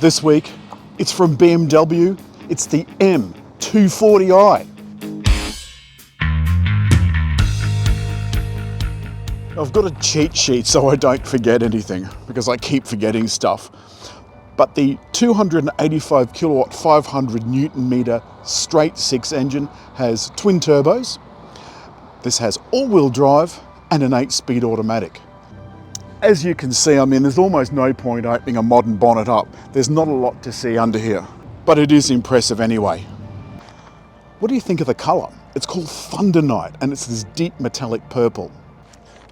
This week, it's from BMW. It's the M240i. I've got a cheat sheet so I don't forget anything, because I keep forgetting stuff. But the 285 kilowatt, 500 Newton meter straight six engine has twin turbos. This has all-wheel drive and an 8-speed automatic. As you can see, I mean, there's almost no point opening a modern bonnet up. There's not a lot to see under here, but it is impressive anyway. What do you think of the colour? It's called Thundernight, and it's this deep metallic purple.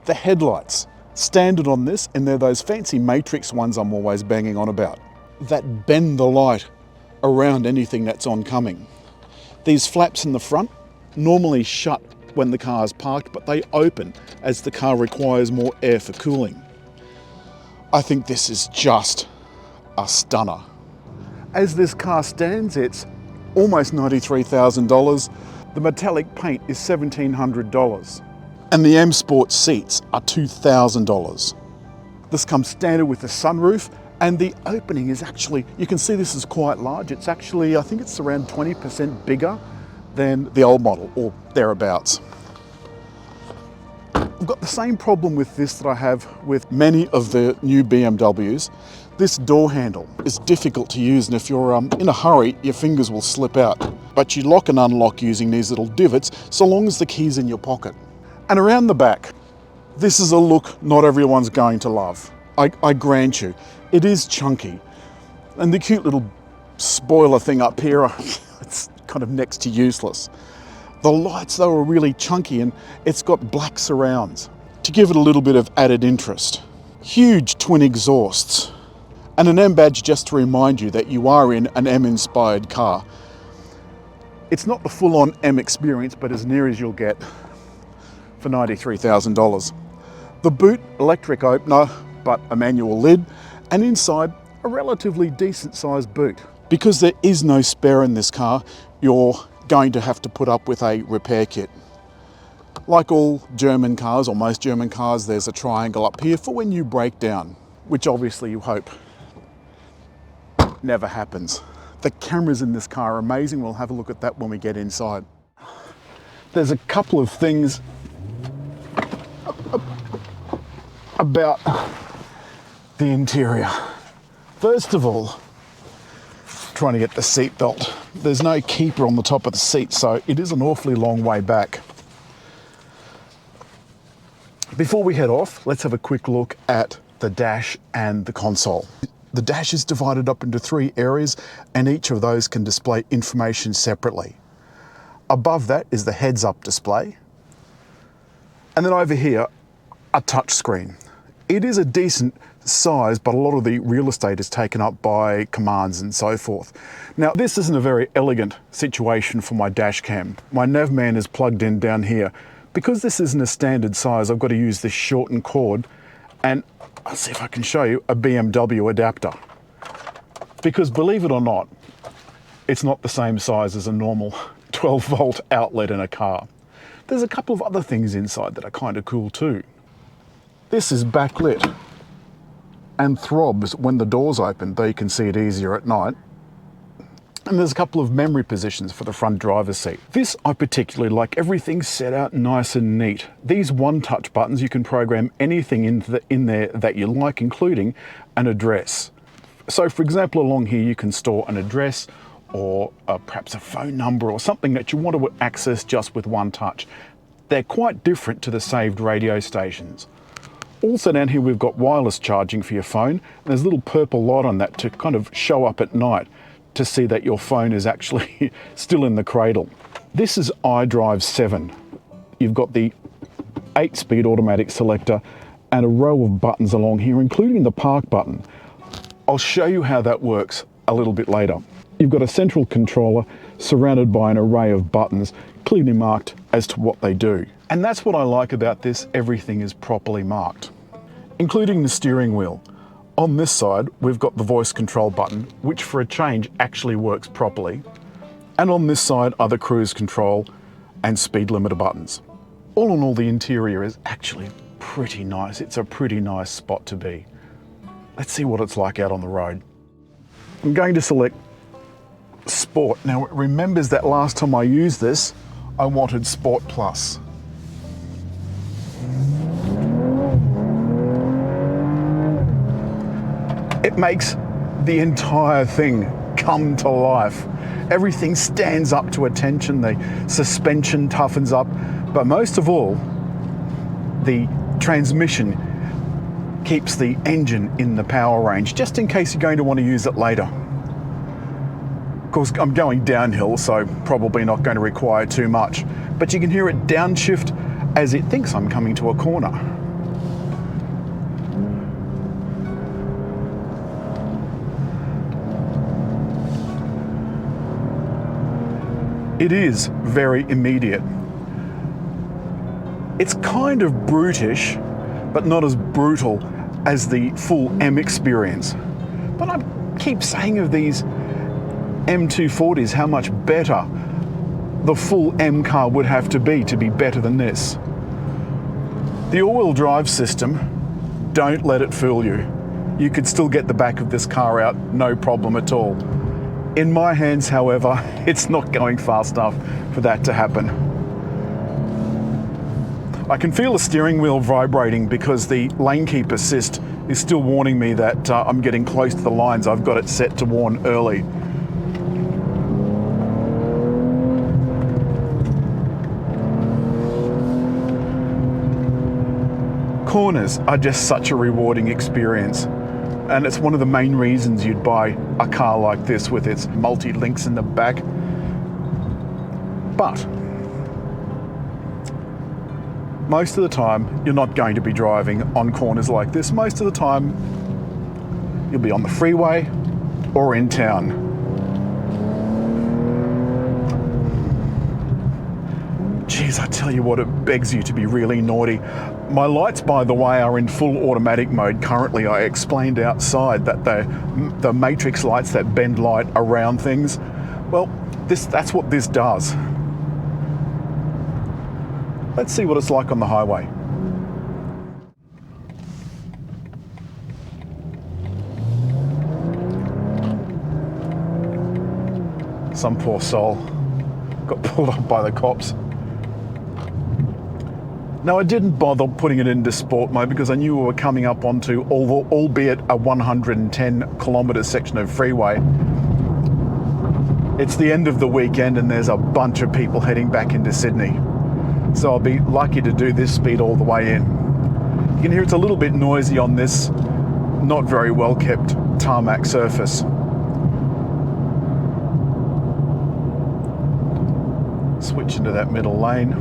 The headlights, standard on this, and they're those fancy matrix ones I'm always banging on about, that bend the light around anything that's oncoming. These flaps in the front normally shut when the car is parked, but they open as the car requires more air for cooling. I think this is just a stunner. As this car stands, it's almost $93,000. The metallic paint is $1,700. And the M Sport seats are $2,000. This comes standard with the sunroof, and the opening is actually, you can see this is quite large. It's actually, I think it's around 20% bigger than the old model, or thereabouts. I've got the same problem with this that I have with many of the new BMWs. This door handle is difficult to use, and if you're in a hurry, your fingers will slip out. But you lock and unlock using these little divots, so long as the key's in your pocket. And around the back, this is a look not everyone's going to love. I grant you, it is chunky. And the cute little spoiler thing up here, it's kind of next to useless. The lights, though, are really chunky, and it's got black surrounds to give it a little bit of added interest. Huge twin exhausts, and an M badge just to remind you that you are in an M-inspired car. It's not the full-on M experience, but as near as you'll get for $93,000. The boot, electric opener, but a manual lid, and inside, a relatively decent sized boot. Because there is no spare in this car, you're going to have to put up with a repair kit. Like all German cars, or most German cars, there's a triangle up here for when you break down, which obviously you hope never happens. The cameras in this car are amazing. We'll have a look at that when we get inside. There's a couple of things about the interior. First of all, trying to get the seat belt. There's no keeper on the top of the seat, so it is an awfully long way back. Before we head off, let's have a quick look at the dash and the console. The dash is divided up into 3 areas, and each of those can display information separately. Above that is the heads-up display, and then over here, a touch screen. It is a decent size, but a lot of the real estate is taken up by commands and so forth. Now, this isn't a very elegant situation for my dash cam. My navman is plugged in down here. Because this isn't a standard size, I've got to use this shortened cord, and I'll see if I can show you a BMW adapter. Because believe it or not, it's not the same size as a normal 12-volt outlet in a car. There's a couple of other things inside that are kind of cool too. This is backlit and throbs when the doors open, though you can see it easier at night. And there's a couple of memory positions for the front driver's seat. This I particularly like. Everything's set out nice and neat. These one-touch buttons, you can program anything in there that you like, including an address. So for example, along here you can store an address or perhaps a phone number or something that you want to access just with one touch. They're quite different to the saved radio stations. Also down here we've got wireless charging for your phone, and there's a little purple light on that to kind of show up at night to see that your phone is actually still in the cradle. This is iDrive 7. You've got the 8-speed automatic selector and a row of buttons along here, including the park button. I'll show you how that works a little bit later. You've got a central controller surrounded by an array of buttons, clearly marked as to what they do. And that's what I like about this, everything is properly marked, including the steering wheel. On this side, we've got the voice control button, which for a change actually works properly. And on this side are the cruise control and speed limiter buttons. All in all, the interior is actually pretty nice. It's a pretty nice spot to be. Let's see what it's like out on the road. I'm going to select Sport. Now it remembers that last time I used this, I wanted Sport Plus. It makes the entire thing come to life. Everything stands up to attention, the suspension toughens up, but most of all, the transmission keeps the engine in the power range, just in case you're going to want to use it later. Of course, I'm going downhill, so probably not going to require too much, but you can hear it downshift as it thinks I'm coming to a corner. It is very immediate. It's kind of brutish, but not as brutal as the full M experience. But I keep saying of these M240s how much better the full M car would have to be better than this. The all-wheel drive system, don't let it fool you. You could still get the back of this car out, no problem at all. In my hands, however, it's not going fast enough for that to happen. I can feel the steering wheel vibrating because the lane keep assist is still warning me that I'm getting close to the lines. I've got it set to warn early. Corners are just such a rewarding experience. And it's one of the main reasons you'd buy a car like this with its multi-links in the back. But most of the time, you're not going to be driving on corners like this. Most of the time, you'll be on the freeway or in town. Geez, I tell you what, it begs you to be really naughty. My lights, by the way, are in full automatic mode currently. I explained outside that the matrix lights that bend light around things, well, that's what this does. Let's see what it's like on the highway. Some poor soul got pulled up by the cops. Now, I didn't bother putting it into sport mode because I knew we were coming up onto, albeit a 110 kilometre section of freeway. It's the end of the weekend and there's a bunch of people heading back into Sydney. So I'll be lucky to do this speed all the way in. You can hear it's a little bit noisy on this not very well kept tarmac surface. Switch into that middle lane.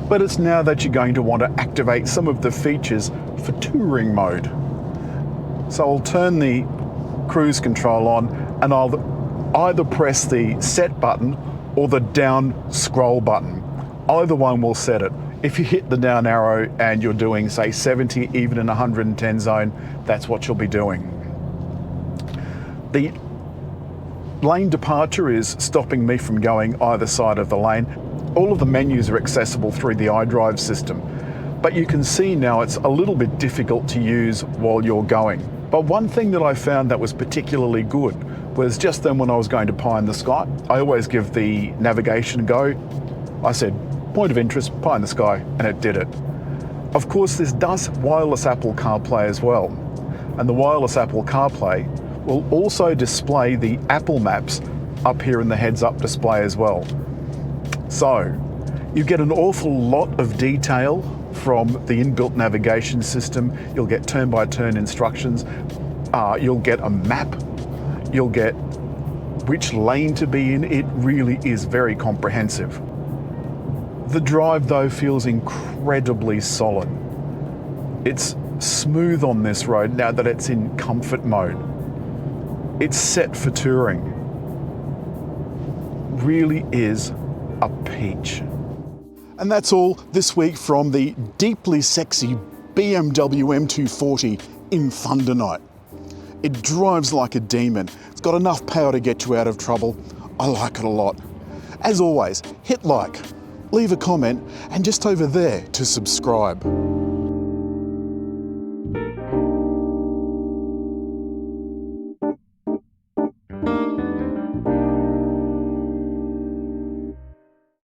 But it's now that you're going to want to activate some of the features for touring mode. So I'll turn the cruise control on and I'll either press the set button or the down scroll button. Either one will set it. If you hit the down arrow and you're doing, say, 70, even in 110 zone, that's what you'll be doing. The lane departure is stopping me from going either side of the lane. All of the menus are accessible through the iDrive system, but you can see now it's a little bit difficult to use while you're going. But one thing that I found that was particularly good was just then when I was going to pie in the sky, I always give the navigation a go. I said, point of interest, pie in the sky, and it did it. Of course, this does wireless Apple CarPlay as well, and the wireless Apple CarPlay will also display the Apple Maps up here in the heads-up display as well. So you get an awful lot of detail from the inbuilt navigation system. You'll get turn-by-turn instructions. You'll get a map. You'll get which lane to be in. It really is very comprehensive. The drive, though, feels incredibly solid. It's smooth on this road now that it's in comfort mode. It's set for touring. Really is a peach. And that's all this week from the deeply sexy BMW M240 in Thundernight. It drives like a demon. It's got enough power to get you out of trouble. I like it a lot. As always, hit like, leave a comment, and just over there to subscribe.